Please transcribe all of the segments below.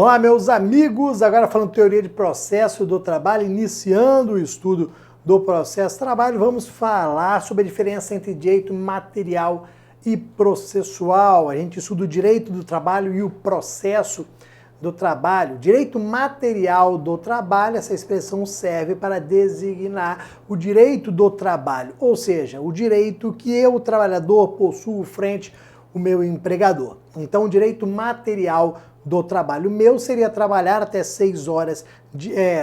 Olá, meus amigos, agora falando teoria de processo do trabalho, iniciando o estudo do processo do trabalho, vamos falar sobre a diferença entre direito material e processual. A gente estuda o direito do trabalho e o processo do trabalho. Direito material do trabalho, essa expressão serve para designar o direito do trabalho, ou seja, o direito que eu, o trabalhador, possuo frente ao meu empregador. Então, o direito material do trabalho meu seria trabalhar até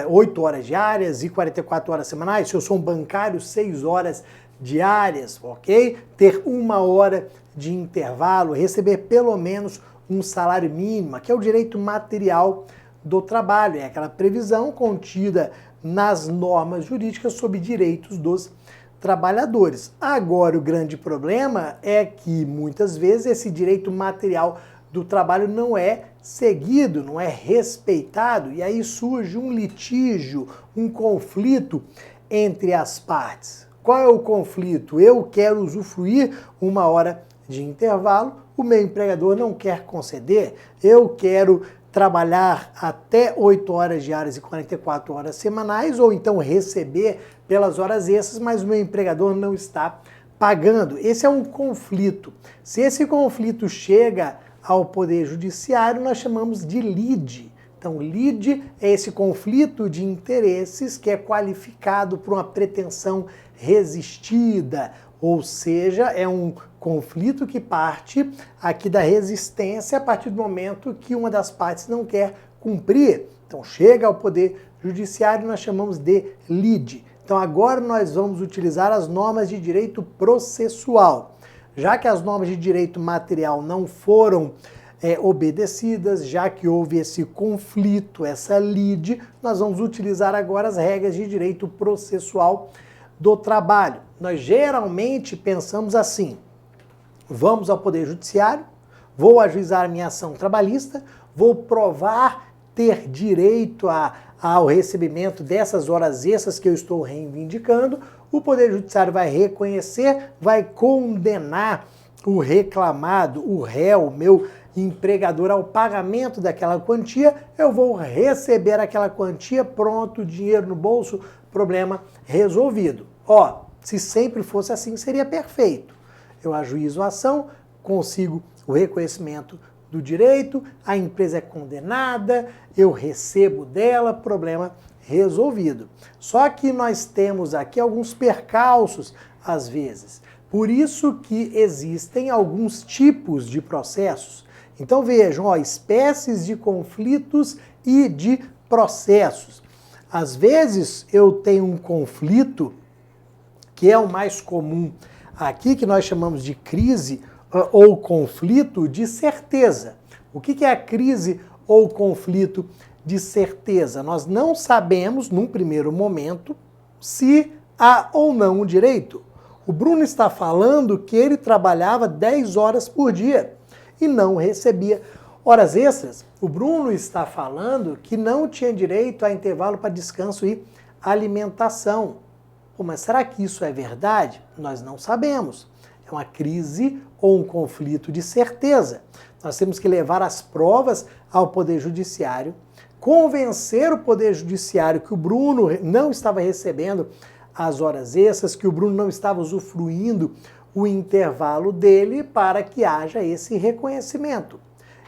8 horas diárias e 44 horas semanais. Se eu sou um bancário, 6 horas diárias, ok? Ter 1 hora de intervalo, receber pelo menos um salário mínimo, que é o direito material do trabalho, é aquela previsão contida nas normas jurídicas sobre direitos dos trabalhadores. Agora, o grande problema é que muitas vezes esse direito material do trabalho não é seguido, não é respeitado, e aí surge um litígio, um conflito entre as partes. Qual é o conflito? Eu quero usufruir 1 hora de intervalo, o meu empregador não quer conceder, eu quero trabalhar até 8 horas diárias e 44 horas semanais, ou então receber pelas horas extras, mas o meu empregador não está pagando. Esse é um conflito. Se esse conflito chega ao Poder Judiciário, nós chamamos de lide. Então, lide é esse conflito de interesses que é qualificado por uma pretensão resistida, ou seja, é um conflito que parte aqui da resistência a partir do momento que uma das partes não quer cumprir. Então, chega ao Poder Judiciário, nós chamamos de lide. Então, agora nós vamos utilizar as normas de direito processual. Já que as normas de direito material não foram obedecidas, já que houve esse conflito, essa lide, nós vamos utilizar agora as regras de direito processual do trabalho. Nós geralmente pensamos assim: vamos ao Poder Judiciário, vou ajuizar minha ação trabalhista, vou provar ter direito ao recebimento dessas horas extras que eu estou reivindicando, o Poder Judiciário vai reconhecer, vai condenar o reclamado, o réu, meu empregador, ao pagamento daquela quantia, eu vou receber aquela quantia, pronto, dinheiro no bolso, problema resolvido. Ó, se sempre fosse assim, seria perfeito. Eu ajuizo a ação, consigo o reconhecimento do direito, a empresa é condenada, eu recebo dela, problema resolvido. Só que nós temos aqui alguns percalços, às vezes. Por isso que existem alguns tipos de processos. Então vejam, ó, espécies de conflitos e de processos. Às vezes eu tenho um conflito, que é o mais comum aqui, que nós chamamos de crise ou conflito de certeza. O que é a crise ou conflito de certeza? Nós não sabemos, num primeiro momento, se há ou não o direito. O Bruno está falando que ele trabalhava 10 horas por dia e não recebia horas extras. O Bruno está falando que não tinha direito a intervalo para descanso e alimentação. Pô, mas será que isso é verdade? Nós não sabemos. É uma crise ou um conflito de certeza. Nós temos que levar as provas ao Poder Judiciário, convencer o Poder Judiciário que o Bruno não estava recebendo as horas extras, que o Bruno não estava usufruindo o intervalo dele para que haja esse reconhecimento.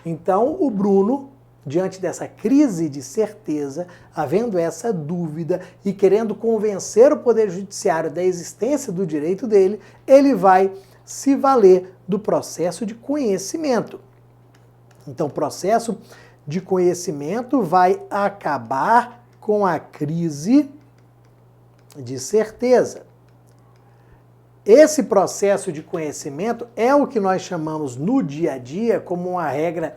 Então, o Bruno, diante dessa crise de certeza, havendo essa dúvida e querendo convencer o Poder Judiciário da existência do direito dele, ele vai se valer do processo de conhecimento. Então, o processo de conhecimento vai acabar com a crise de certeza. Esse processo de conhecimento é o que nós chamamos no dia a dia como uma regra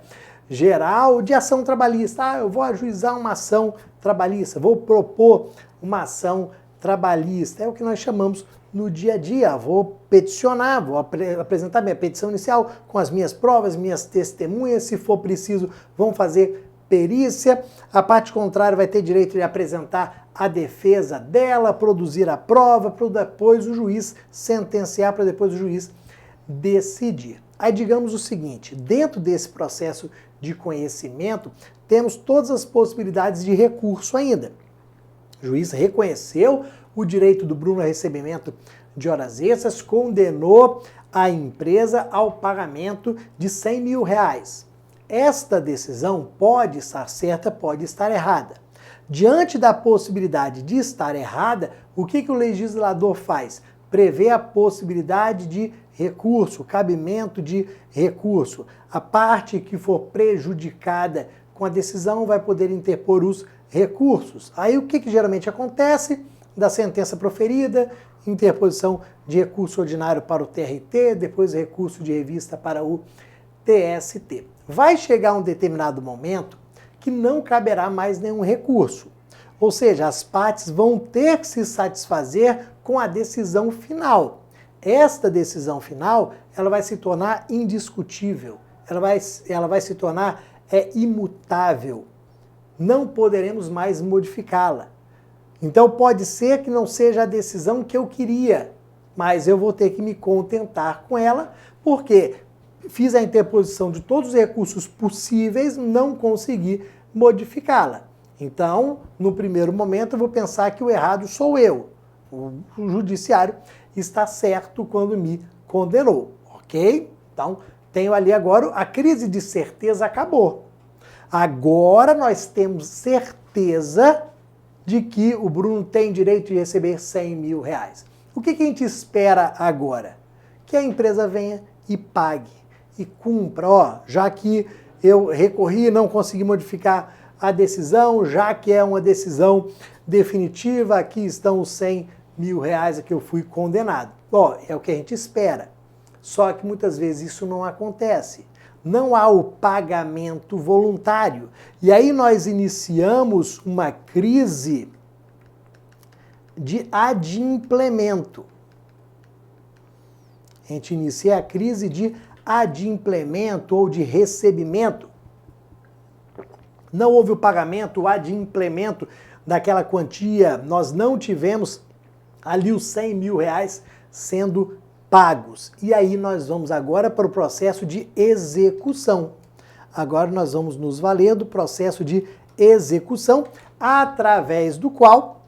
geral de ação trabalhista. Ah, eu vou ajuizar uma ação trabalhista, vou propor uma ação trabalhista. É o que nós chamamos no dia a dia. Vou peticionar, vou apresentar minha petição inicial com as minhas provas, minhas testemunhas. Se for preciso, vão fazer perícia. A parte contrária vai ter direito de apresentar a defesa dela, produzir a prova, para depois o juiz sentenciar, para depois o juiz decidir. Aí digamos o seguinte: dentro desse processo de conhecimento, temos todas as possibilidades de recurso ainda. O juiz reconheceu o direito do Bruno a recebimento de horas extras, condenou a empresa ao pagamento de R$100 mil. Esta decisão pode estar certa, pode estar errada. Diante da possibilidade de estar errada, o que o legislador faz? Prevê a possibilidade de recurso, cabimento de recurso. A parte que for prejudicada com a decisão vai poder interpor os recursos. Aí o que geralmente acontece? Da sentença proferida, interposição de recurso ordinário para o TRT, depois recurso de revista para o TST. Vai chegar um determinado momento que não caberá mais nenhum recurso. Ou seja, as partes vão ter que se satisfazer com a decisão final. Esta decisão final, ela vai se tornar indiscutível, ela vai se tornar imutável. Não poderemos mais modificá-la. Então pode ser que não seja a decisão que eu queria, mas eu vou ter que me contentar com ela, porque fiz a interposição de todos os recursos possíveis, não consegui modificá-la. Então, no primeiro momento, eu vou pensar que o errado sou eu. O judiciário está certo quando me condenou, ok? Então, tenho ali agora, a crise de certeza acabou. Agora nós temos certeza de que o Bruno tem direito de receber R$100 mil. O que a gente espera agora? Que a empresa venha e pague, e cumpra. Ó, já que eu recorri e não consegui modificar a decisão, já que é uma decisão definitiva, aqui estão os R$100 mil a que eu fui condenado. Ó, é o que a gente espera. Só que muitas vezes isso não acontece. Não há o pagamento voluntário. E aí nós iniciamos uma crise de adimplemento. A gente inicia a crise de adimplemento ou de recebimento. Não houve o pagamento, o adimplemento daquela quantia, nós não tivemos ali os R$100 mil sendo pagos. E aí nós vamos agora para o processo de execução. Agora nós vamos nos valer do processo de execução, através do qual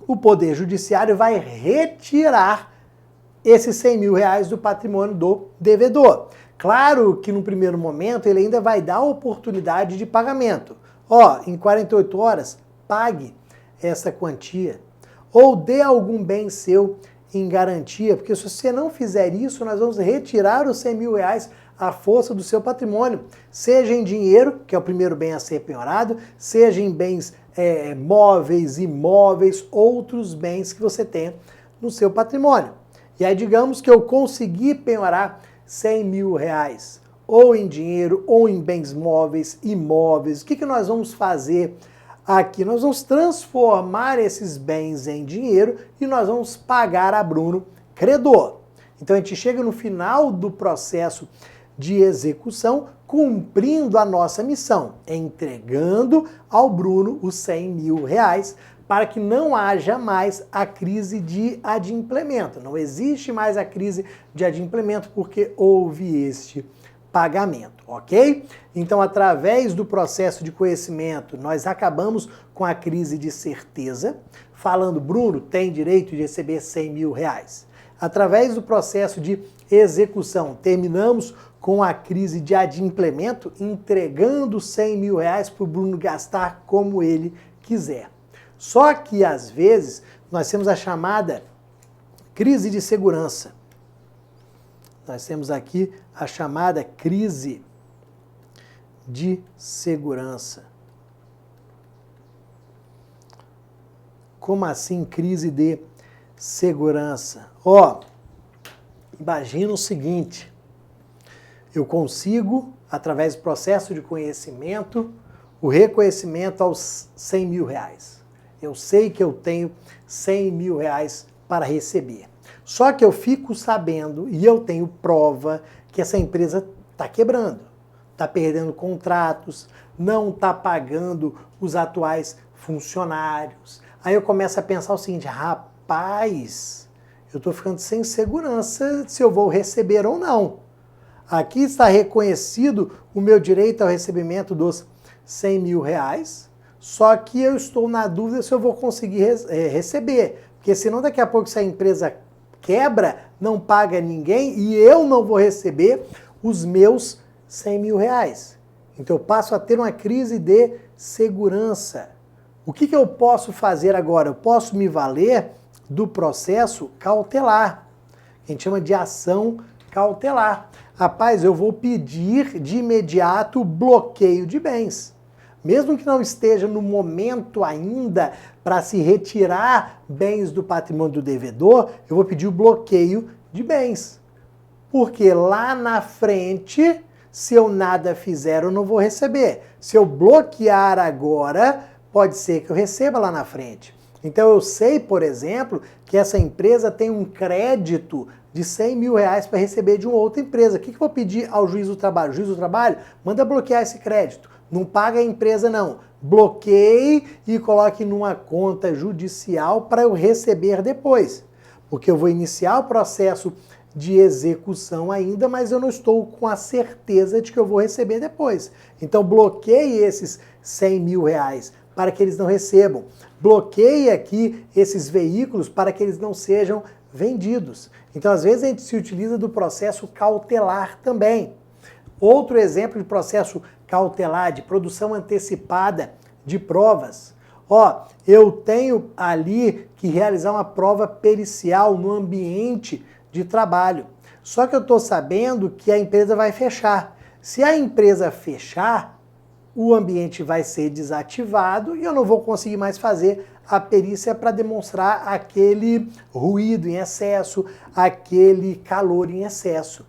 o Poder Judiciário vai retirar esses R$100 mil do patrimônio do devedor. Claro que no primeiro momento ele ainda vai dar a oportunidade de pagamento. Ó, em 48 horas, pague essa quantia. Ou dê algum bem seu em garantia, porque se você não fizer isso, nós vamos retirar os R$100 mil à força do seu patrimônio. Seja em dinheiro, que é o primeiro bem a ser penhorado, seja em bens móveis, imóveis, outros bens que você tenha no seu patrimônio. E aí digamos que eu consegui penhorar R$100 mil, ou em dinheiro, ou em bens móveis, imóveis. O que nós vamos fazer aqui? Nós vamos transformar esses bens em dinheiro e nós vamos pagar a Bruno credor. Então a gente chega no final do processo de execução cumprindo a nossa missão, entregando ao Bruno os R$100 mil para que não haja mais a crise de adimplemento. Não existe mais a crise de adimplemento porque houve este pagamento, ok? Então, através do processo de conhecimento, nós acabamos com a crise de certeza, falando, Bruno tem direito de receber R$100 mil. Através do processo de execução, terminamos com a crise de adimplemento, entregando R$100 mil para o Bruno gastar como ele quiser. Só que, às vezes, nós temos a chamada crise de segurança. Nós temos aqui a chamada crise de segurança. Como assim crise de segurança? Ó, imagina o seguinte, eu consigo, através do processo de conhecimento, o reconhecimento aos R$100 mil. Eu sei que eu tenho R$100 mil para receber. Só que eu fico sabendo e eu tenho prova que essa empresa está quebrando, está perdendo contratos, não está pagando os atuais funcionários. Aí eu começo a pensar o seguinte, rapaz, eu estou ficando sem segurança se eu vou receber ou não. aqui está reconhecido o meu direito ao recebimento dos R$100.000, só que eu estou na dúvida se eu vou conseguir receber, porque senão daqui a pouco se a empresa quebra, não paga ninguém e eu não vou receber os meus R$100.000. Então eu passo a ter uma crise de segurança. O que eu posso fazer agora? Eu posso me valer do processo cautelar, que a gente chama de ação cautelar. Rapaz, eu vou pedir de imediato bloqueio de bens. Mesmo que não esteja no momento ainda para se retirar bens do patrimônio do devedor, eu vou pedir o bloqueio de bens. Porque lá na frente, se eu nada fizer, eu não vou receber. Se eu bloquear agora, pode ser que eu receba lá na frente. Então eu sei, por exemplo, que essa empresa tem um crédito de R$100.000 para receber de uma outra empresa. O que eu vou pedir ao juiz do trabalho? O juiz do trabalho manda bloquear esse crédito. Não paga a empresa, não. Bloqueie e coloque numa conta judicial para eu receber depois. Porque eu vou iniciar o processo de execução ainda, mas eu não estou com a certeza de que eu vou receber depois. Então bloqueie esses R$100.000 para que eles não recebam. Bloqueie aqui esses veículos para que eles não sejam vendidos. Então às vezes a gente se utiliza do processo cautelar também. Outro exemplo de processo cautelar, de produção antecipada de provas. Eu tenho ali que realizar uma prova pericial no ambiente de trabalho. Só que eu estou sabendo que a empresa vai fechar. Se a empresa fechar, o ambiente vai ser desativado e eu não vou conseguir mais fazer a perícia para demonstrar aquele ruído em excesso, aquele calor em excesso.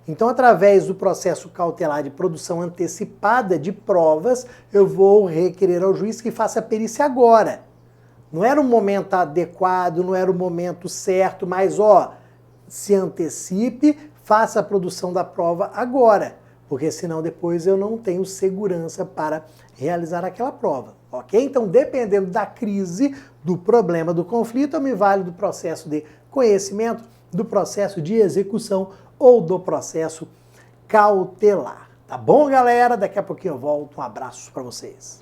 Então, através do processo cautelar de produção antecipada de provas, eu vou requerer ao juiz que faça a perícia agora. Não era o momento adequado, não era o momento certo, mas se antecipe, faça a produção da prova agora, porque senão depois eu não tenho segurança para realizar aquela prova, ok? Então, dependendo da crise, do problema, do conflito, eu me valho do processo de conhecimento, do processo de execução ou do processo cautelar. Tá bom, galera? Daqui a pouquinho eu volto. Um abraço para vocês.